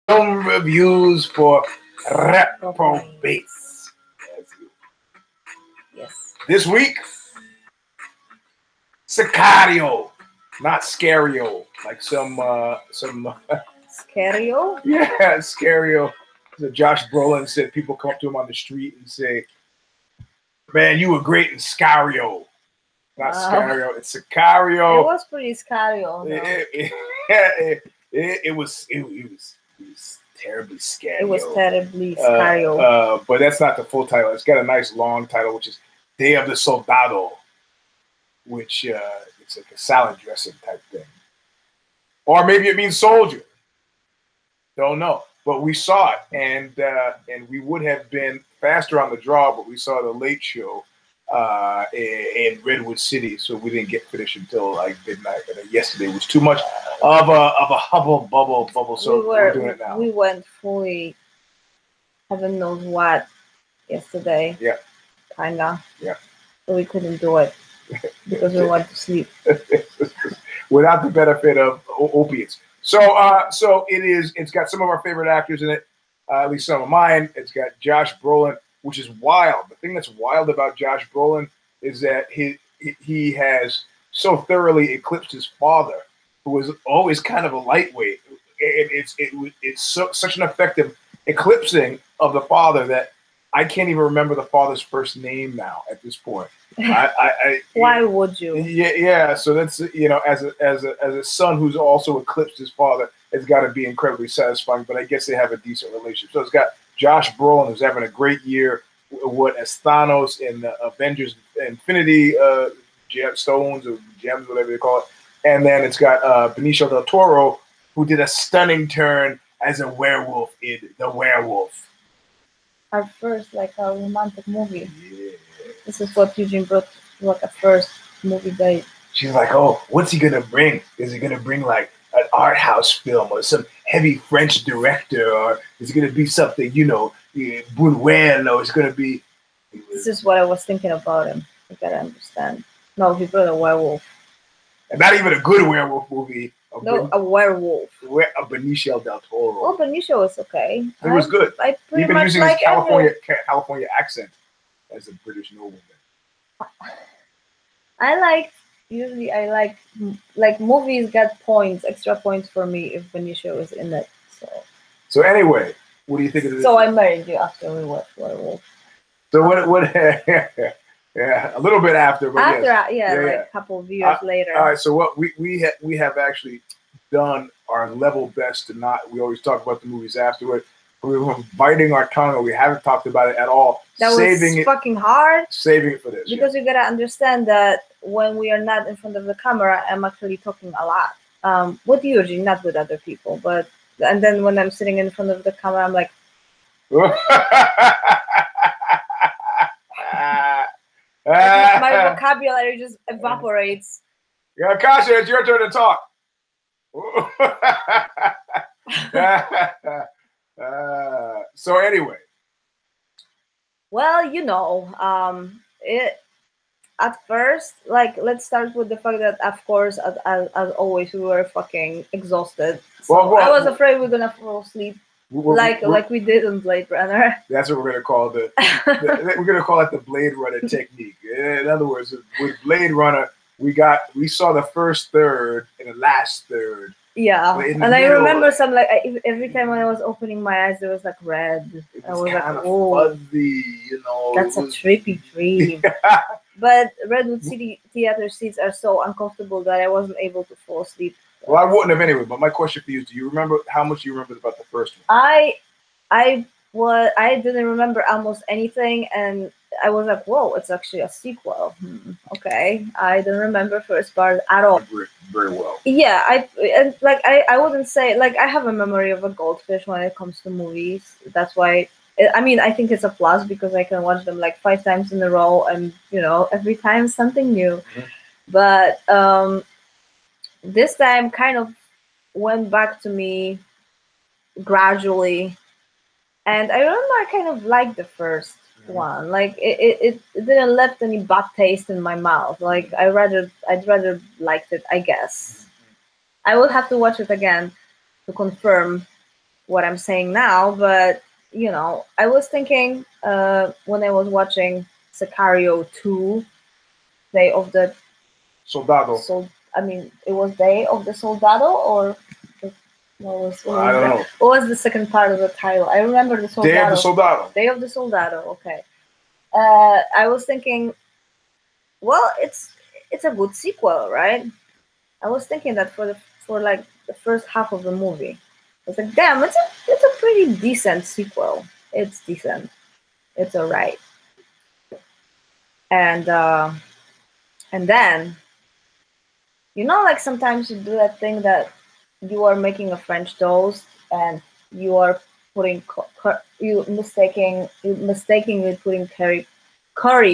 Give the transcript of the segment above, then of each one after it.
Film reviews for Reprobates. Yes. This week, Sicario, not Scario, like some Sicario? yeah, Sicario. So Josh Brolin said people come up to him on the street and say, "Man, you were great in Sicario." Not Sicario, it's Sicario. It was pretty Sicario. It was terribly Sicario. It was terribly Sicario. But that's not the full title. It's got a nice long title, which is Day of the Soldado, which it's like a salad dressing type thing. Or maybe it means soldier. Don't know. But we saw it, and we would have been faster on the draw, but we saw the late show in Redwood City, so we didn't get finished until like midnight. And yesterday was too much of a hubble bubble. So we're doing it now. We went fully, heaven knows what, yesterday. Yeah. Kinda. Yeah. So we couldn't do it because we went to sleep without the benefit of opiates. So it's got some of our favorite actors in it, at least some of mine. It's got Josh Brolin, which is wild. The thing that's wild about Josh Brolin is that he has so thoroughly eclipsed his father, who was always kind of a lightweight. It's such an effective eclipsing of the father that I can't even remember the father's first name now at this point. Why would you? Yeah. So that's, as a son who's also eclipsed his father, it's got to be incredibly satisfying. But I guess they have a decent relationship. So it's got Josh Brolin, who's having a great year. As Thanos in Avengers Infinity Stones or Gems, whatever they call it. And then it's got Benicio del Toro, who did a stunning turn as a werewolf in The Werewolf. Our first, like, a romantic movie. Yeah. This is what Eugene brought, like, a first movie date. She's like, oh, what's he gonna bring? Is he gonna bring like an art house film or some heavy French director, or is it gonna be something, Buñuel, or it's gonna be? This is what I was thinking about him. You gotta understand. No, he brought a werewolf. And not even a good werewolf movie. A werewolf. A Benicio del Toro. Well, Benicio was okay. It was good. I pretty Even much using like his California accent as a British nobleman. Usually I like movies get points, extra points for me if Benicio is in it. So anyway, what do you think of this? So I married you after we watched Werewolf. So what? Yeah, a little bit after, but after, yes. like a couple of years later. All right, so what we have actually done our level best to not. We always talk about the movies afterward. We were biting our tongue, and we haven't talked about it at all. That was fucking hard. Saving it for this, because you gotta understand that when we are not in front of the camera, I'm actually talking a lot. With Eugene, not with other people, and then when I'm sitting in front of the camera, I'm like. My vocabulary just evaporates. Yeah, Kasia, it's your turn to talk. So anyway. Well, it at first, like, let's start with the fact that, of course, as always, we were fucking exhausted. So I was afraid we're gonna fall asleep. Like we did in Blade Runner. That's what we're gonna call we're gonna call it the Blade Runner technique. In other words, with Blade Runner, we saw the first third and the last third. Yeah, and I remember some every time when I was opening my eyes, there was like red. It was kind of fuzzy, That's a trippy dream. But Redwood City theater seats are so uncomfortable that I wasn't able to fall asleep. Well, I wouldn't have anyway. But my question for you is: do you remember how much you remembered about the first one? I didn't remember almost anything, and I was like, "Whoa, it's actually a sequel." Okay, I didn't remember first part at all. Very well. Yeah, I wouldn't say I have a memory of a goldfish when it comes to movies. That's why. I mean, I think it's a plus because I can watch them 5 times in a row, and every time something new. Mm-hmm. But this time kind of went back to me gradually, and I remember I kind of liked the first one. It didn't left any bad taste in my mouth. I'd rather liked it, I guess. I will have to watch it again to confirm what I'm saying now, but I was thinking when I was watching Sicario 2, Day of the Soldado. It was Day of the Soldado, or I don't know. What was the second part of the title? I remember the Soldado. Day of the Soldado. Day of the Soldado. Okay. I was thinking, well, it's a good sequel, right? I was thinking that for like the first half of the movie. I was like, damn, it's a pretty decent sequel. It's decent. It's alright. And then, like sometimes you do that thing that you are making a French toast and you are putting you mistakenly putting curry.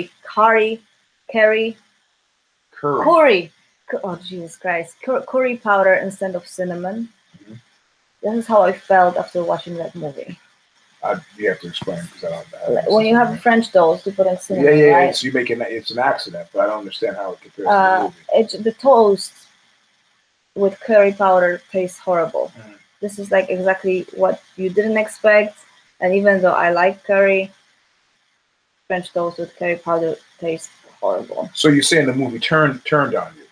Oh Jesus Christ! Curry powder instead of cinnamon. Mm-hmm. This is how I felt after watching that movie. You have to explain because I don't know. When you have a French toast, you put in cinnamon. Yeah. Right? So you make it's an accident, but I don't understand how it compares to the movie. The toast with curry powder tastes horrible. Mm-hmm. This is like exactly what you didn't expect, and even though I like curry, French toast with curry powder tastes horrible. So you're saying the movie turned on you?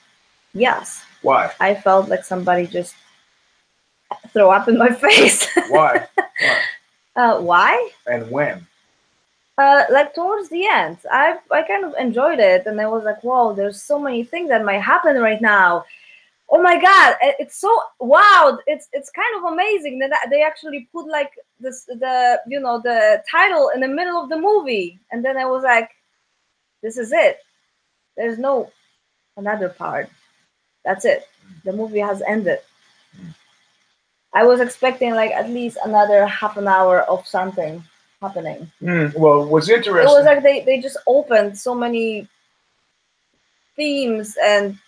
Yes. Why? I felt like somebody just threw up in my face. Why? Why? And when? Like towards the end, I kind of enjoyed it, and I was like, "Whoa, there's so many things that might happen right now." Oh my God, it's so wow! It's kind of amazing that they actually put like the title in the middle of the movie, and then I was like, "This is it. There's no another part. That's it. The movie has ended." I was expecting like at least another half an hour of something happening. Well, what's interesting? It was like they just opened so many themes and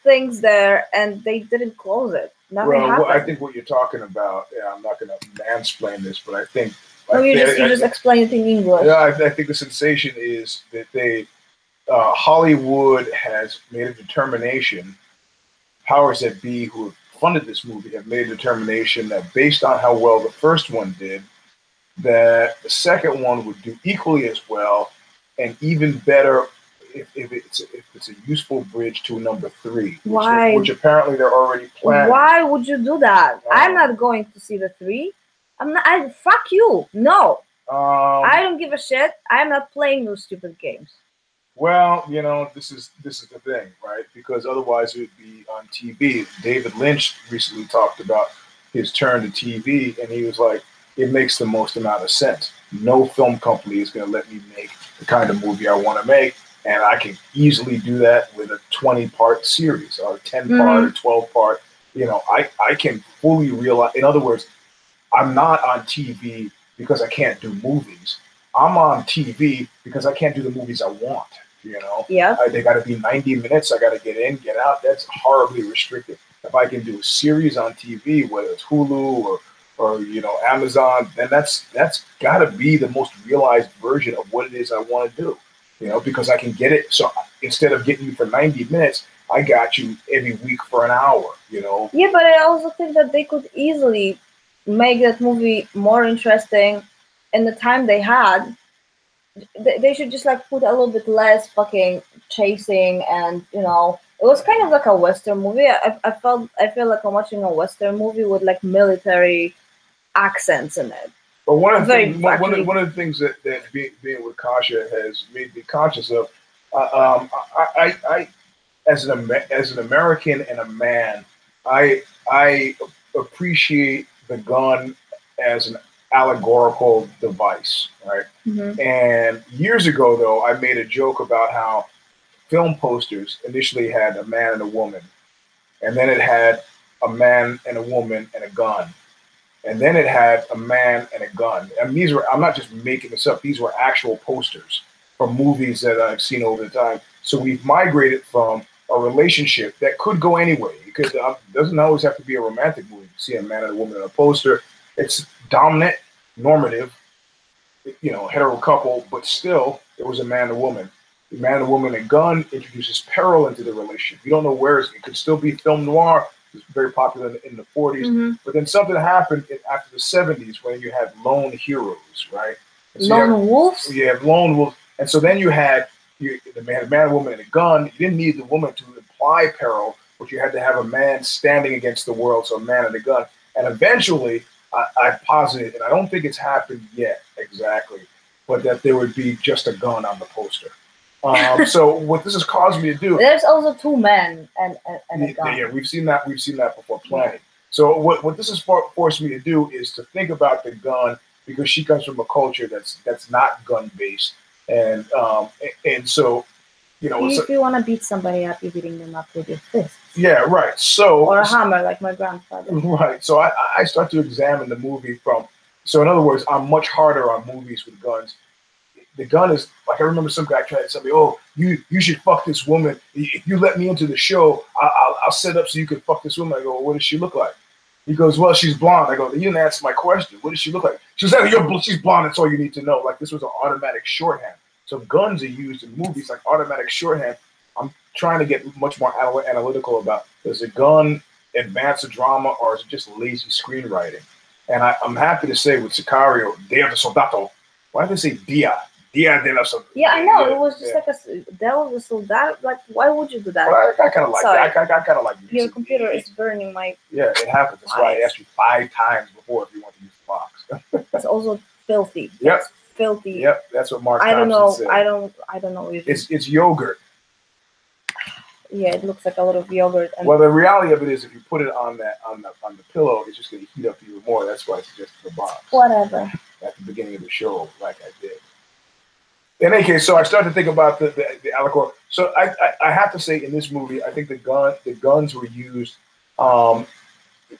things there, and they didn't close it. Nothing happened. I think what you're talking about, I'm not going to mansplain this, but I think... No, you just explain it in English. Yeah, I think the sensation is that Hollywood has made a determination, powers that be who have funded this movie have made a determination that based on how well the first one did, that the second one would do equally as well and even better if it's a useful bridge to number 3, which apparently they're already planning. Why would you do that? I'm not going to see the 3. I'm not. Fuck you. No. I don't give a shit. I'm not playing those stupid games. Well, this is the thing, right? Because otherwise it would be on TV. David Lynch recently talked about his turn to TV, and he was like, it makes the most amount of sense. No film company is going to let me make the kind of movie I want to make, and I can easily do that with a 20-part series or a 10-part or 12-part. I can fully realize, in other words, I'm not on TV because I can't do movies. I'm on TV because I can't do the movies I want. Yeah. They got to be 90 minutes. I got to get in, get out. That's horribly restricted. If I can do a series on TV, whether it's Hulu or Amazon, then that's got to be the most realized version of what it is I want to do. Because I can get it. So instead of getting you for 90 minutes, I got you every week for an hour. Yeah, but I also think that they could easily make that movie more interesting in the time they had. They should just like put a little bit less fucking chasing, and it was kind of like a Western movie. I feel like I'm watching a Western movie with like military accents in it. But one of the things that being with Kasia has made me conscious of, I as an American and a man, I appreciate the gun as an allegorical device, right? Mm-hmm. And years ago, though, I made a joke about how film posters initially had a man and a woman, and then it had a man and a woman and a gun, and then it had a man and a gun. And I'm not just making this up, these were actual posters from movies that I've seen over the time. So we've migrated from a relationship that could go anyway, because it doesn't always have to be a romantic movie. You see a man and a woman in a poster, it's dominant, normative, hetero couple, but still, it was a man and a woman. The man and a woman and gun introduces peril into the relationship. You don't know where it could still be film noir, It was very popular in the 40s. Mm-hmm. But then something happened after the 70s when you had lone heroes, right? And so Lone wolves? you have lone wolves. And so then you had the man, a woman, and a gun. You didn't need the woman to imply peril, but you had to have a man standing against the world, so a man and a gun. And eventually, I posited, and I don't think it's happened yet exactly, but that there would be just a gun on the poster. So what this has caused me to do. There's also two men and a gun. Yeah, we've seen that before plenty. Yeah. So what this has forced me to do is to think about the gun, because she comes from a culture that's not gun based, and so if you want to beat somebody up, you're beating them up with your fist. Yeah, right. So or a hammer, like my grandfather. Right. So I start to examine the movie from. So in other words, I'm much harder on movies with guns. The gun is like, I remember some guy trying to tell me, "Oh, you should fuck this woman. If you let me into the show, I'll set up so you can fuck this woman." I go, "Well, what does she look like?" He goes, "Well, she's blonde." I go, "You didn't answer my question. What does she look like?" She said, "She's blonde. That's all you need to know." Like this was an automatic shorthand. So guns are used in movies like automatic shorthand. I'm trying to get much more analytical about, does a gun advance the drama, or is it just lazy screenwriting? And I'm happy to say with Sicario, Dia de Soldado. Why did they say Dia? Dia de la Soldado. Yeah, I know. It was just like that was a Soldado. Like, why would you do that? Well, I kind of like that. I kind of like your computer is burning my. Yeah, it happens. That's why I asked you 5 times before if you want to use the box. It's also filthy. Yep. It's filthy. Yep, that's what Mark. I don't know. Said. I don't know. It's yogurt. Yeah, it looks like a lot of yogurt. And well, the reality of it is, if you put it on the pillow, it's just going to heat up even more. That's why I suggested the box. Whatever. At the beginning of the show, like I did. In any case, so I started to think about the allegory. So I have to say, in this movie, I think the guns were used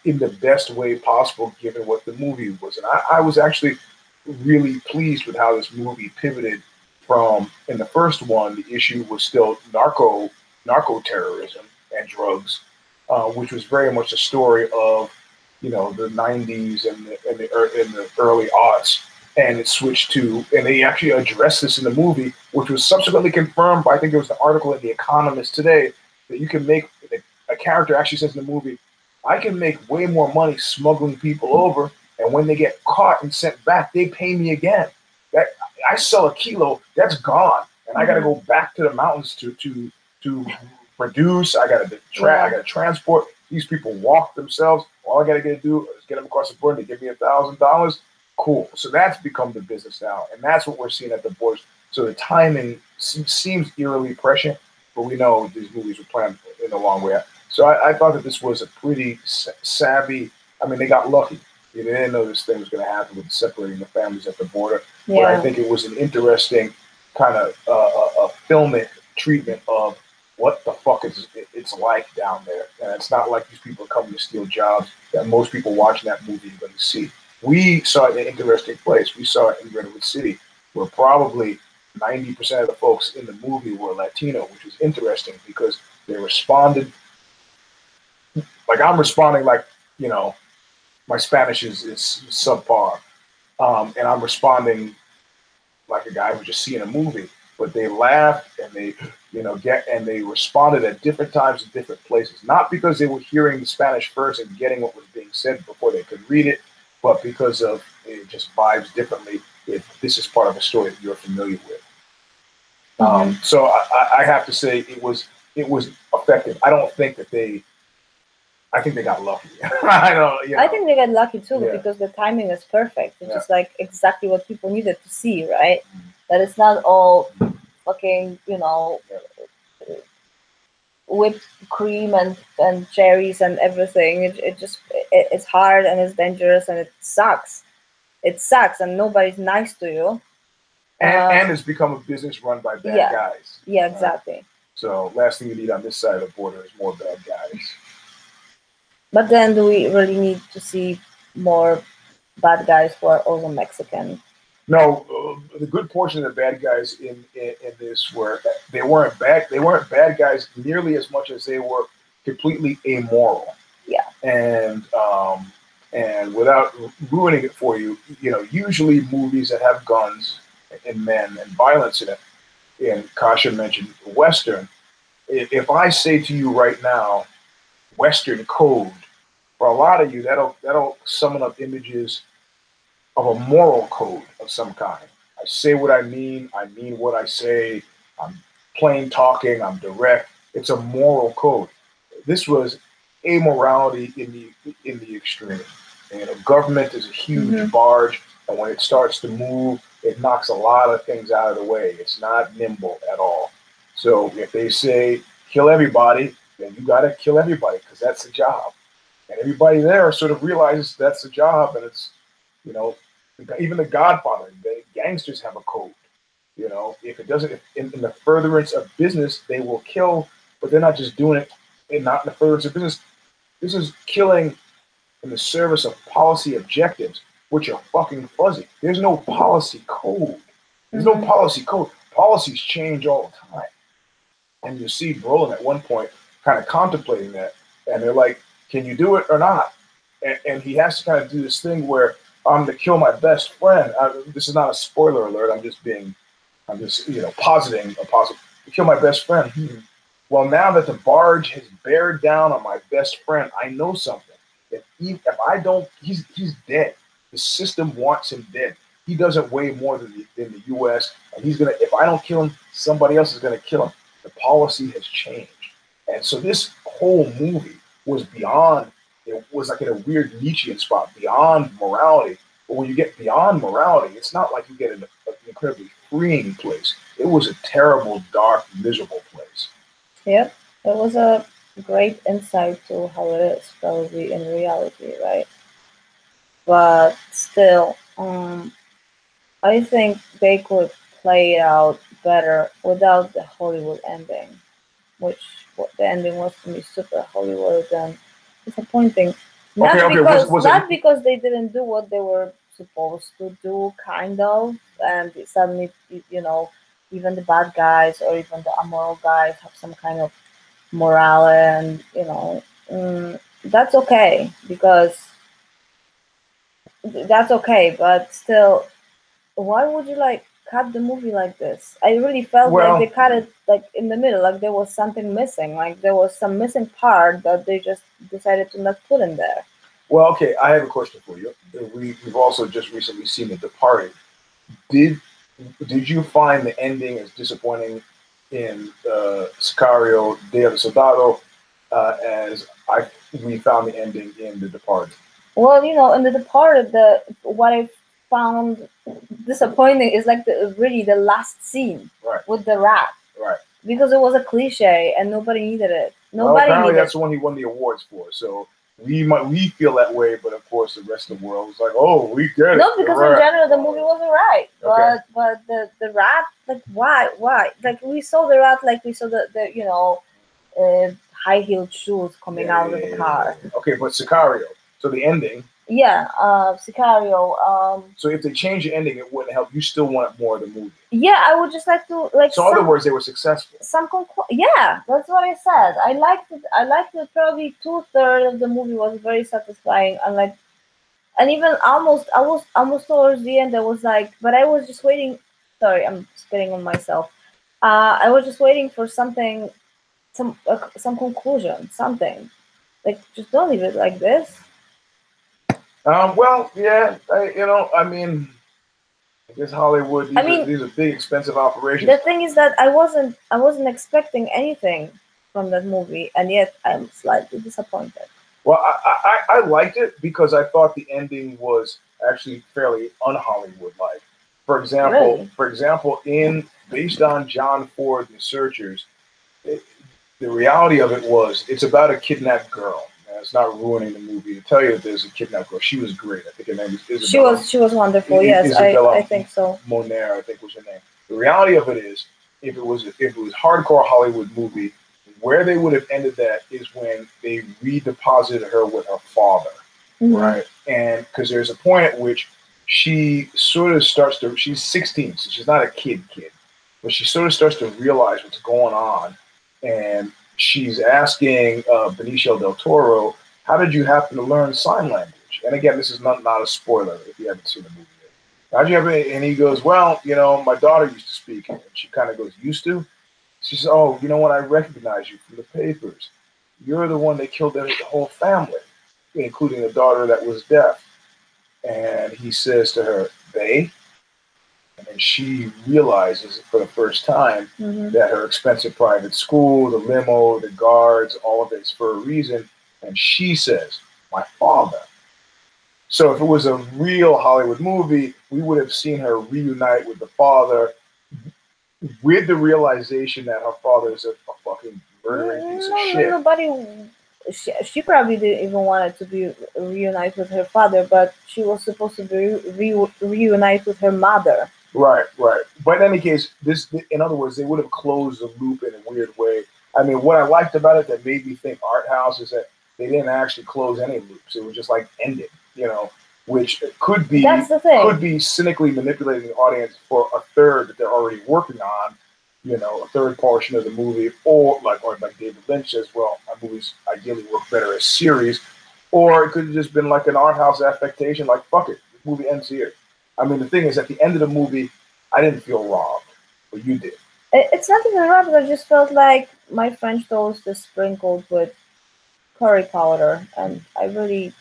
in the best way possible, given what the movie was, and I was actually really pleased with how this movie pivoted from. In the first one, the issue was still narco terrorism and drugs, which was very much a story of the 90s and the early aughts. And it switched to, and they actually addressed this in the movie, which was subsequently confirmed by, I think it was an article in The Economist today, that you can make, a character actually says in the movie, "I can make way more money smuggling people over, and when they get caught and sent back, they pay me again. That I sell a kilo, that's gone, and I got to go back to the mountains to produce. I got to transport. These people walk themselves. All I got to do is get them across the border. They give me $1,000. Cool. So that's become the business now, and that's what we're seeing at the borders. So the timing seems eerily prescient, but we know these movies were planned in a long way out. So I thought that this was a pretty savvy. I mean, they got lucky. They didn't know this thing was going to happen with separating the families at the border. Yeah. But I think it was an interesting kind of a filmic treatment of what the fuck it's like down there. And it's not like these people are coming to steal jobs that most people watching that movie are going to see. We saw it in an interesting place. We saw it in Redwood City, where probably 90% of the folks in the movie were Latino, which was interesting because they responded. Like I'm responding like, my Spanish is subpar. And I'm responding like a guy who's just seeing a movie. But they laughed and they, they responded at different times in different places. Not because they were hearing the Spanish first and getting what was being said before they could read it, but because of it just vibes differently if this is part of a story that you're familiar with. So I have to say it was effective. I don't think that I think they got lucky. I think they got lucky too, because the timing is perfect. It's just like exactly what people needed to see, right? That it's not all fucking, whipped cream and cherries and everything. It's hard and it's dangerous and it sucks. It sucks and nobody's nice to you. And it's become a business run by bad guys. Yeah, exactly. So last thing you need on this side of the border is more bad guys. But then do we really need to see more bad guys who are also Mexican? No, the good portion of the bad guys in this were they weren't bad guys nearly as much as they were completely amoral. Yeah. And without ruining it for you, usually movies that have guns and men and violence in it, and Kasia mentioned Western. If I say to you right now Western code. For a lot of you, that'll summon up images of a moral code of some kind. I say what I mean what I say, I'm plain talking, I'm direct. It's a moral code. This was amorality in the extreme. And a government is a huge barge, and when it starts to move, it knocks a lot of things out of the way. It's not nimble at all. So if they say kill everybody, then you got to kill everybody because that's the job. And everybody there sort of realizes that's the job, and it's, you know, even the Godfather, the gangsters have a code. You know, if it doesn't, if in the furtherance of business, they will kill, but they're not just doing it and not in the furtherance of business. This is killing in the service of policy objectives, which are fucking fuzzy. There's no policy code. There's no policy code. Policies change all the time. And you see Brolin at one point kind of contemplating that. And they're like, can you do it or not? And he has to kind of do this thing where I'm going to kill my best friend. This is not a spoiler alert. I'm just, positing a positive. Kill my best friend. Well, now that the barge has bared down on my best friend, I know something. If I don't, he's dead. The system wants him dead. He doesn't weigh more than the U.S. And he's gonna. If I don't kill him, somebody else is gonna kill him. The policy has changed, and so this whole movie was beyond. It was like in a weird Nietzschean spot, beyond morality. But when you get beyond morality, it's not like you get in an incredibly freeing place. It was a terrible, dark, miserable place. Yep, it was a great insight to how it is probably in reality, right? But still, I think they could play it out better without the Hollywood ending, which the ending was to me super Hollywood and disappointing. Not because they didn't do what they were supposed to do, kind of, and suddenly, even the bad guys or even the immoral guys have some kind of morale, and that's okay but still, why would you cut the movie like this? I really felt like they cut it in the middle, like there was something missing, like there was some missing part that they just decided to not put in there. Well, okay, I have a question for you. We've also just recently seen The Departed. Did you find the ending as disappointing in Sicario, Day of the Soldado, as we found the ending in The Departed? Well, in The Departed, what I found disappointing is the last scene with the rat. Right. Because it was a cliche and nobody needed it. Apparently that's the one he won the awards for. So we feel that way, but of course the rest of the world is like, oh, we get it. No, because in general the movie was alright. But the rat, why? We saw the rat, we saw the high heeled shoes coming out of the car. Okay, but Sicario. So the ending. Yeah, Sicario. So if they change the ending, it wouldn't help. You still want more of the movie. Yeah, I would just like to So in other words, they were successful. Yeah, that's what I said. I liked it. Probably 2/3 of the movie was very satisfying, and even I was almost towards the end. I was but I was just waiting. Sorry, I'm spitting on myself. I was just waiting for something, some conclusion, something. Just don't leave it like this. Well, yeah, I guess Hollywood. These are big, expensive operations. The thing is that I wasn't expecting anything from that movie, and yet I'm slightly disappointed. Well, I liked it because I thought the ending was actually fairly un-Hollywood-like. For example, based on John Ford and the Searchers, the reality of it was it's about a kidnapped girl. It's not ruining the movie to tell you that there's a kidnapped girl. She was great. I think her name is Isabella. She was wonderful. Yes, I think so. Moner, I think was her name. The reality of it is, if it was hardcore Hollywood movie, where they would have ended that is when they redeposited her with her father, right? And because there's a point at which she sort of starts to. She's 16, so she's not a kid, but she sort of starts to realize what's going on, and she's asking Benicio del Toro, how did you happen to learn sign language? And again, this is not a spoiler if you haven't seen the movie yet. How'd you ever? And he goes, well, my daughter used to speak. And she kind of goes, used to? She says, oh, you know what? I recognize you from the papers. you're the one that killed the whole family, including a daughter that was deaf. And he says to her, they, and she realizes for the first time that her expensive private school, the limo, the guards, all of it's for a reason. And she says, my father. So if it was a real Hollywood movie, we would have seen her reunite with the father with the realization that her father is a fucking murdering piece of shit. Nobody. She probably didn't even want to be reunite with her father, but she was supposed to be reunite with her mother. Right. But in any case, in other words, they would have closed the loop in a weird way. I mean, what I liked about it that made me think art house is that they didn't actually close any loops. It was just like ended, which could be cynically manipulating the audience for a third that they're already working on, a third portion of the movie, or like David Lynch says, well, my movies ideally work better as series, or it could have just been like an art house affectation, like fuck it, the movie ends here. I mean, the thing is, at the end of the movie, I didn't feel robbed, but you did. It's not even robbed. I just felt like my French toast is sprinkled with curry powder, and I really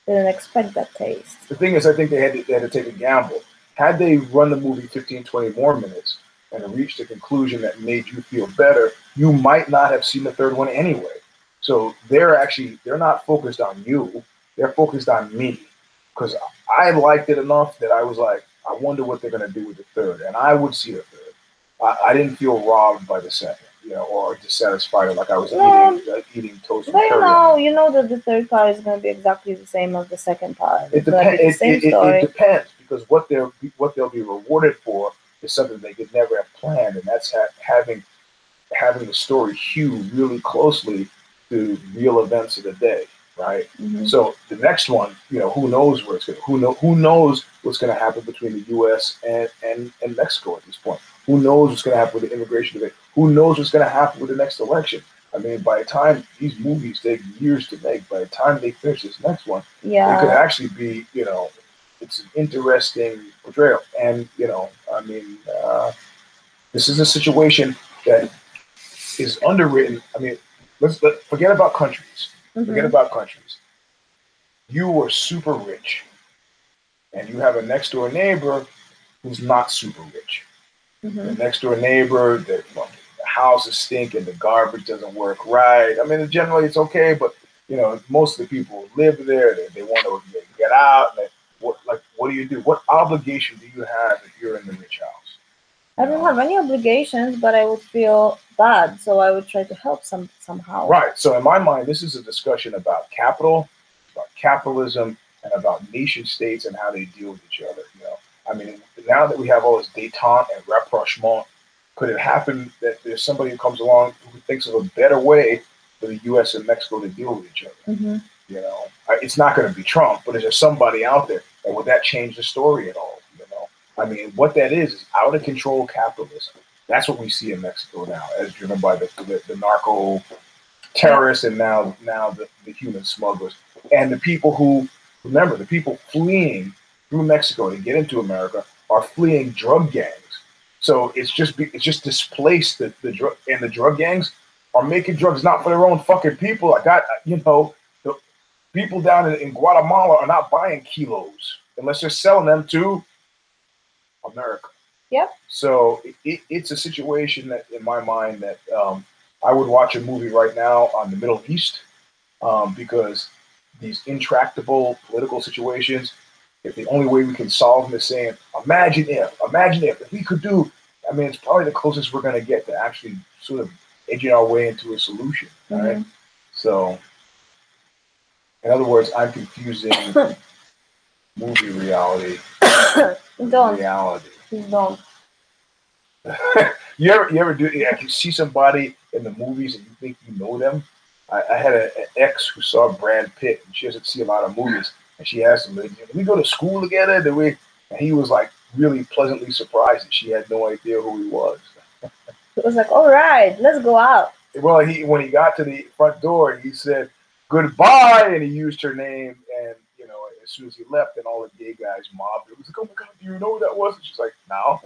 didn't expect that taste. The thing is, I think they had to take a gamble. Had they run the movie 15, 20 more minutes and reached a conclusion that made you feel better, you might not have seen the third one anyway. So they're not focused on you. They're focused on me. Because I liked it enough that I was like, I wonder what they're going to do with the third. And I would see the third. I didn't feel robbed by the second, or dissatisfied like I was eating toast. But you know that the third part is going to be exactly the same as the second part. It depends. It depends, because what they'll be rewarded for is something they could never have planned, and that's having the story hew really closely to real events of the day. Right. Mm-hmm. So the next one, who knows where it's going? Who knows what's going to happen between the U.S. and Mexico at this point? Who knows what's going to happen with the immigration debate? Who knows what's going to happen with the next election? I mean, by the time these movies take years to make, by the time they finish this next one, it could actually be, it's an interesting portrayal. And this is a situation that is underwritten. I mean, let's forget about countries. Forget about countries. You were super rich, and you have a next door neighbor who's not super rich. The next door neighbor, the house is stinking, the garbage doesn't work right. I mean, generally it's okay, but most of the people who live there, they want to get out. What do you do? What obligation do you have if you're in the rich house? I don't have any obligations, but I would feel bad, so I would try to help somehow. Right. So in my mind, this is a discussion about capital, about capitalism, and about nation states and how they deal with each other. I mean, now that we have all this détente and rapprochement, could it happen that there's somebody who comes along who thinks of a better way for the U.S. and Mexico to deal with each other? It's not going to be Trump, but is there somebody out there, and would that change the story at all? I mean, what that is out of control capitalism. That's what we see in Mexico now, as driven by the narco terrorists and now the human smugglers. And the people who, remember, the people fleeing through Mexico to get into America are fleeing drug gangs. So it's just displaced the drug, and the drug gangs are making drugs not for their own fucking people. The people down in Guatemala are not buying kilos unless they're selling them to America. Yep. So it's a situation that, in my mind, that I would watch a movie right now on the Middle East because these intractable political situations, if the only way we can solve them is saying, imagine if we could do, I mean, it's probably the closest we're going to get to actually sort of edging our way into a solution. Right? So, in other words, I'm confusing movie reality. Reality. Don't. You ever do? If you see somebody in the movies and you think you know them, I had an ex who saw Brad Pitt, and she doesn't see a lot of movies, and she asked him, "Did we go to school together? Did we?" And he was like really pleasantly surprised that she had no idea who he was. It was like, "All right, let's go out." Well, when he got to the front door, he said goodbye, and he used her name, and as soon as he left, and all the gay guys mobbed. It was like, "Oh my God, do you know who that was?" And she's like, "No."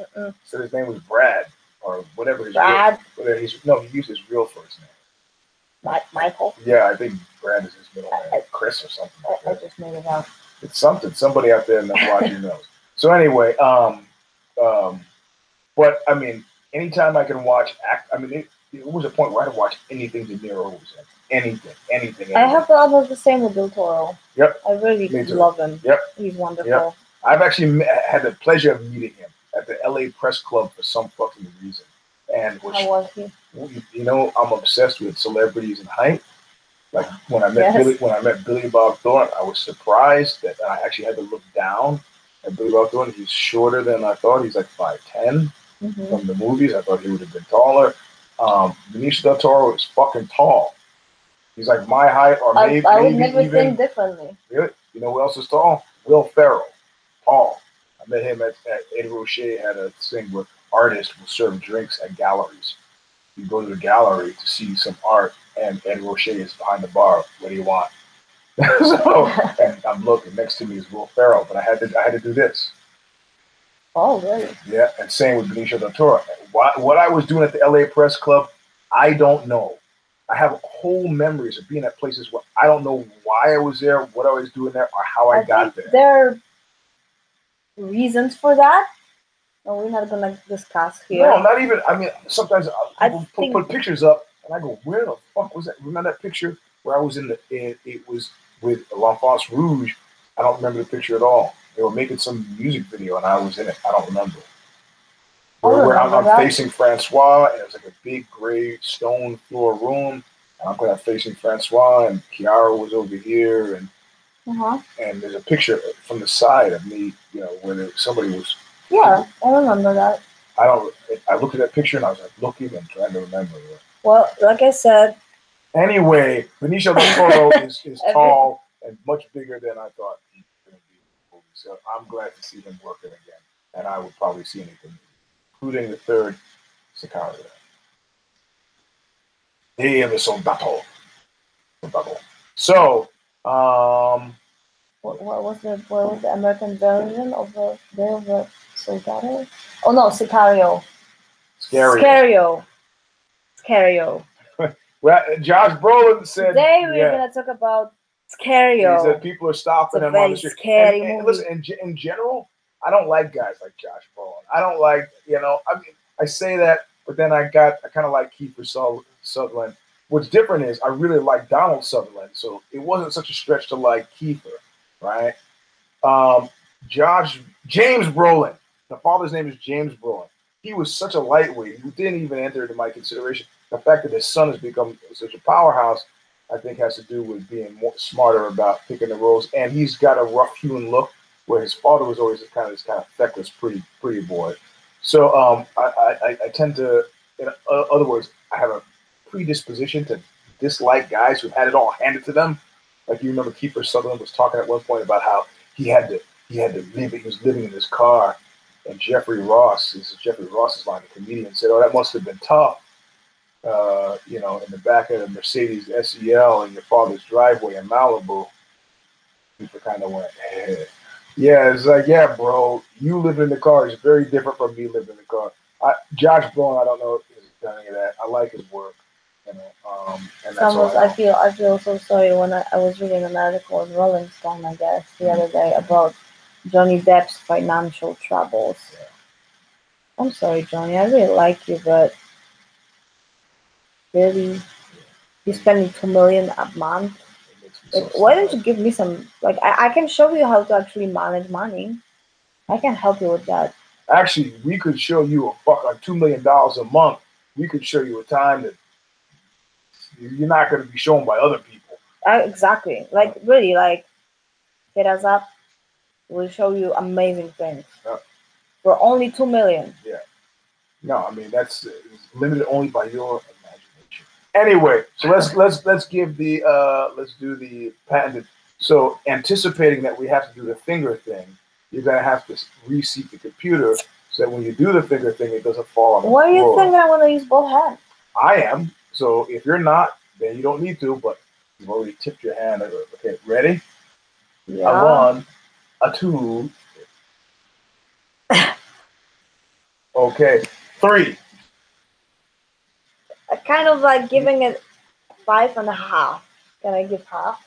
Said his name was Brad or whatever. Brad. He used his real first name. Michael. Yeah, I think Brad is his middle name. Chris or something like I that. just made it up. It's something. Somebody out there that's watching knows. So anyway, but I mean, anytime I can watch I mean, it was a point where I had to watch anything De Niro was in. Anything. I have almost the same with Del Toro. Yep. I really love him. Yep. He's wonderful. Yep. I've actually had the pleasure of meeting him at the LA Press Club for some fucking reason. And how was he? You know, I'm obsessed with celebrities and height. Like when I met Billy Bob Thornton, I was surprised that I actually had to look down at Billy Bob Thornton. He's shorter than I thought. He's like 5'10". From the movies. I thought he would have been taller. Benicio del Toro is fucking tall. He's like my height, or maybe I would never even think differently. Really? You know who else is tall? Will Ferrell. Tall. I met him at Ed Rocher had a thing where artists will serve drinks at galleries. You go to the gallery to see some art, and Ed Rocher is behind the bar. What do you want? So, and I'm looking next to me is Will Ferrell, but I had to do this. Oh, really? Yeah, and same with Benicio del Toro. What I was doing at the LA Press Club, I don't know. I have whole memories of being at places where I don't know why I was there, what I was doing there, or how I got there. There are reasons for that. No, we're not gonna discuss here. No, not even. I mean, sometimes people put pictures up, and I go, "Where the fuck was that?" Remember that picture where I was it was with L'Enfance Rouge. I don't remember the picture at all. They were making some music video, and I was in it. I don't remember. Where I'm facing Francois, and it was like a big gray stone floor room, and I'm kind of facing Francois, and Chiara was over here, and there's a picture from the side of me, you know, where somebody was. Yeah, I remember that. I looked at that picture and I was like looking and trying to remember it. Well, like I said. Anyway, Benicio del Toro is tall and much bigger than I thought he was going to be in the movie. So I'm glad to see him working again. And I would probably see anything, including the third Sicario. The Soldado. So, what was the American version of the Soldado? Oh no, Sicario. Sicario. Well, Josh Brolin said today we're gonna talk about Sicario. He said people are stopping him on the street. And listen, in general, I don't like guys like Josh Brolin. I don't like, you know, I mean, I say that, but then I kind of like Kiefer Sutherland. What's different is I really like Donald Sutherland, so it wasn't such a stretch to like Kiefer, right? James Brolin. The father's name is James Brolin. He was such a lightweight. He didn't even enter into my consideration. The fact that his son has become such a powerhouse, I think, has to do with being more smarter about picking the roles. And he's got a rough-hewn look, where his father was always this kind of feckless, pretty boy. So I tend to, in other words, I have a predisposition to dislike guys who've had it all handed to them. Like you remember Kiefer Sutherland was talking at one point about how he had to live. He was living in his car, and Jeffrey Ross's line, the comedian, said, "Oh, that must have been tough. You know, in the back of the Mercedes SEL in your father's driveway in Malibu." People kind of went, eh. Yeah, it's like, yeah, bro, you live in the car is very different from me living in the car. Josh Brolin, I don't know if he's done any of that. I like his work, you know. And that's all I feel so sorry when I was reading an article in Rolling Stone, I guess, the other day about Johnny Depp's financial troubles. Yeah. I'm sorry, Johnny. I really like you, but really, you're spending $2 million a month. Like, why don't you give me some? Like, I can show you how to actually manage money. I can help you with that. Actually, we could show you $2 million a month. We could show you a time that you're not going to be shown by other people. Exactly. Like, really, like, hit us up. We'll show you amazing things. Yeah. For only $2 million. Yeah. No, I mean that's limited only by your imagination. Anyway, so let's give the let's do the patented. So anticipating that we have to do the finger thing, you're gonna have to reseat the computer so that when you do the finger thing, it doesn't fall on the floor. Why do you think I want to use both hands? I am. So if you're not, then you don't need to. But you've already tipped your hand. Okay, ready? Yeah. A 1, a 2. Okay, 3. Kind of like giving it 5.5. Can I give half?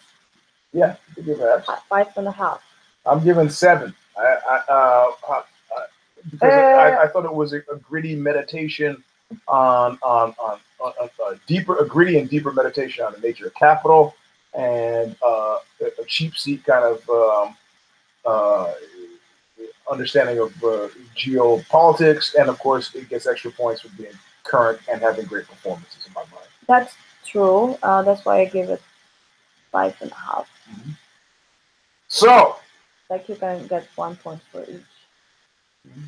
Yeah, you give that. 5.5. I'm giving 7. Because I thought it was a gritty meditation on a gritty and deeper meditation on the nature of capital and a cheap seat kind of understanding of geopolitics, and of course it gets extra points for being current and having great performances in my mind. That's true. That's why I give it 5.5. Mm-hmm. So, like you can get 1 point for each. Mm-hmm.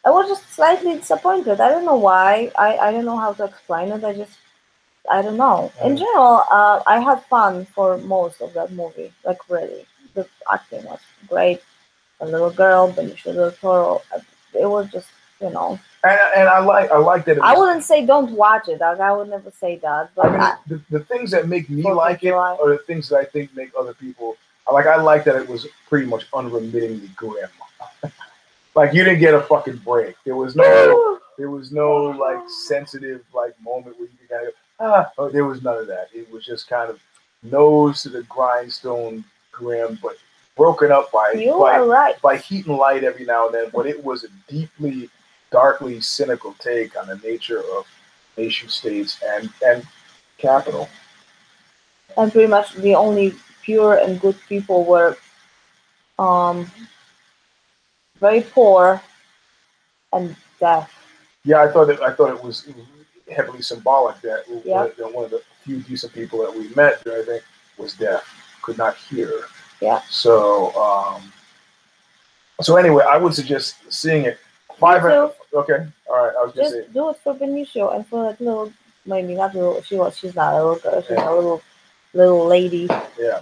I was just slightly disappointed. I don't know why. I don't know how to explain it. I don't know. In general, I had fun for most of that movie. Like really, the acting was great. The little girl, Benicio del Toro. It was just, And I like that. I wouldn't say don't watch it. I would never say that. But I mean, the things that make me like it are the things that I think make other people. I like that it was pretty much unremittingly grim. Like you didn't get a fucking break. There was no like sensitive like moment where you could kind of there was none of that. It was just kind of nose to the grindstone grim, but broken up by heat and light every now and then. But it was a deeply, darkly cynical take on the nature of nation states and capital. And pretty much the only pure and good people were very poor and deaf. Yeah, I thought it was heavily symbolic that one of the few decent people that we met during everything was deaf, could not hear. Yeah. So anyway, I would suggest seeing it. 5. Okay, all right. I was just do it for Benicio and for that little, maybe not little. She's not a little girl. She's a little lady. Yeah.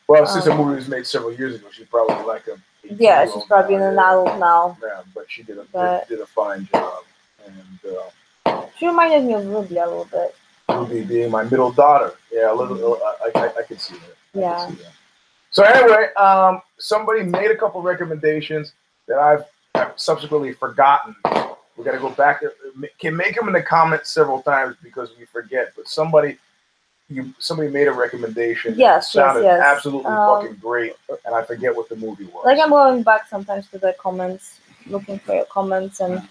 Well, since the movie was made several years ago, she's probably like a. Yeah, she's probably an adult now. Yeah, but she did a fine job, and she reminded me of Ruby a little bit. Ruby being my middle daughter. Yeah, a little. I could see that. Yeah. Could see that. So anyway, somebody made a couple recommendations that I've subsequently forgotten. We got to go back. Can make them in the comments several times because we forget. But somebody made a recommendation. Yes, sounded absolutely fucking great, and I forget what the movie was. Like I'm going back sometimes to the comments, looking for your comments and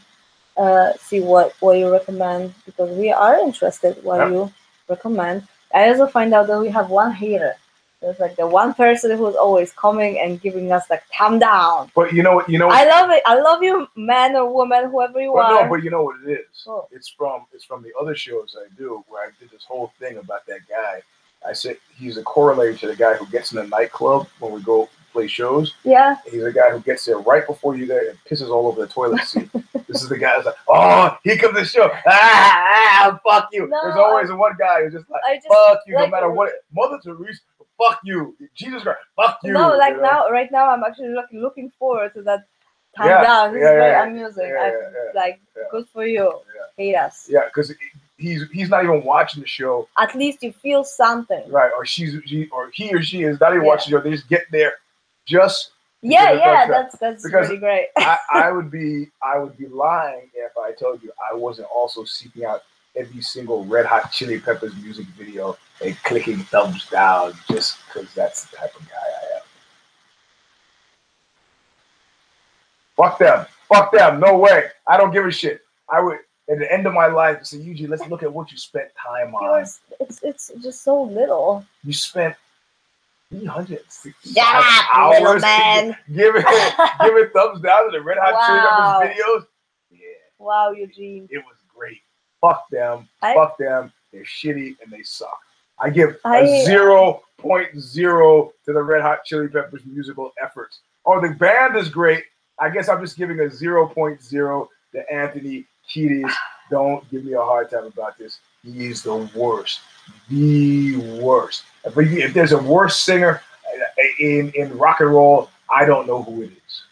see what you recommend because we are interested what you recommend. I also find out that we have one hater. There's like the one person who's always coming and giving us like thumb down. But you know what? I love it. I love you, man or woman, whoever you are. No, but you know what it is? Oh. It's from the other shows I do where I did this whole thing about that guy. I said he's a correlator to the guy who gets in a nightclub when we go play shows. Yeah. He's a guy who gets there right before you there and pisses all over the toilet seat. This is the guy who's like, oh, here comes the show. Fuck you. No, there's always one guy who's just like, fuck you, like, no matter what. Mother Teresa. Fuck you, Jesus Christ! Fuck you. No, like right now, I'm actually looking forward to that time down. This is very amusing. Good for you. Hate us. Yeah, because he's not even watching the show. At least you feel something, right? Or he or she is not even watching the show. They just get there, just. That's really great. I would be lying if I told you I wasn't also seeking out every single Red Hot Chili Peppers music video and clicking thumbs down just because that's the type of guy I am. Fuck them, no way. I don't give a shit. I would, at the end of my life, say, Eugene, let's look at what you spent time on. It's just so little. You spent 360 hours little man. Giving thumbs down to the Red Hot Chili Peppers videos. Yeah. Wow, Eugene. It was great. Fuck them. Fuck them. They're shitty and they suck. I give a 0.0 to the Red Hot Chili Peppers musical efforts. Oh, the band is great. I guess I'm just giving a 0.0 to Anthony Kiedis. Don't give me a hard time about this. He is the worst. The worst. If there's a worse singer in rock and roll, I don't know who it is.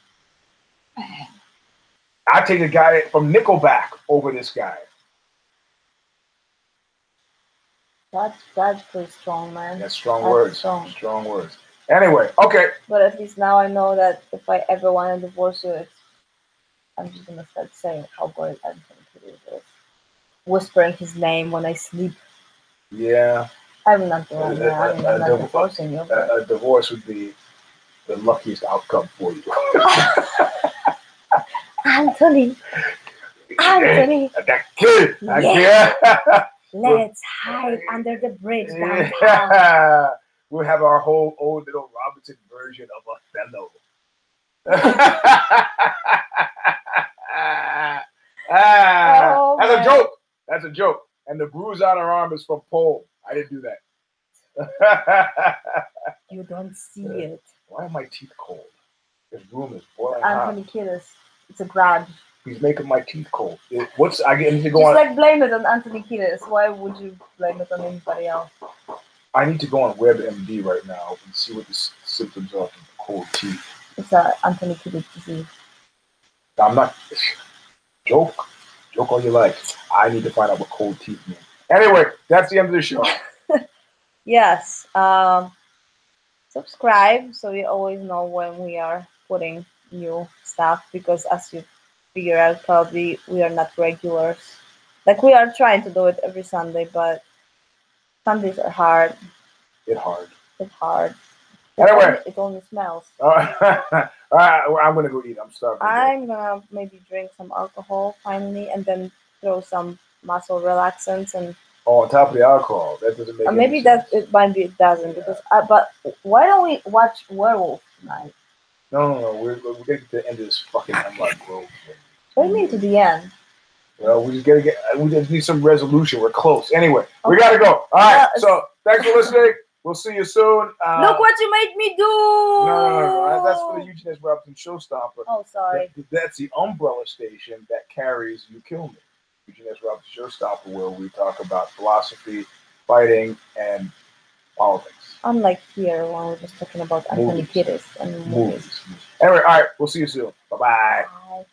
I take a guy from Nickelback over this guy. That's pretty strong, man. That's strong words. Strong words. Anyway, okay. But at least now I know that if I ever want to divorce you, I'm just gonna start saying how great Anthony Kiedis is, whispering his name when I sleep. Yeah, I'm not doing that. I mean, I'm not divorcing you. A divorce would be the luckiest outcome for you. Anthony. I can't. Let's hide under the bridge downtown. Yeah. We'll have our whole own little Robinson version of Othello. That's a joke. That's a joke. And the bruise on her arm is from Pole. I didn't do that. You don't see it. Why are my teeth cold? This room is boiling hot. Anthony Kiedis. It's a grudge. He's making my teeth cold. I need to go Just on. like blame it on Anthony Kiedis. Why would you blame it on anybody else? I need to go on WebMD right now and see what the symptoms are from cold teeth. It's a Anthony Kiedis disease. I'm not. Joke all you like. I need to find out what cold teeth mean. Anyway, that's the end of the show. Yes. Subscribe so you always know when we are putting new stuff, because as you figure out, probably we are not regulars. Like, we are trying to do it every Sunday, but Sundays are hard. It's hard. Anyway, it only smells. All right, I'm gonna go eat. I'm starving. I'm gonna maybe drink some alcohol finally, and then throw some muscle relaxants and. Oh, on top of the alcohol, that doesn't make. Maybe sense. It might be it doesn't, because. But why don't we watch Werewolf tonight? No. We're getting to the end of this fucking Hemlock Grove. What do you mean to the end? Well, we just need some resolution. We're close. Anyway, we gotta go. All right. So thanks for listening. We'll see you soon. Look what you made me do! No. That's for the Eugene Robinson Showstopper. Oh, sorry. That's the umbrella station that carries You Kill Me. Eugene Robinson Showstopper, where we talk about philosophy, fighting, and politics. Unlike here, when we're just talking about Anthony Kiedis and movies. Anyway, all right. We'll see you soon. Bye-bye. Bye.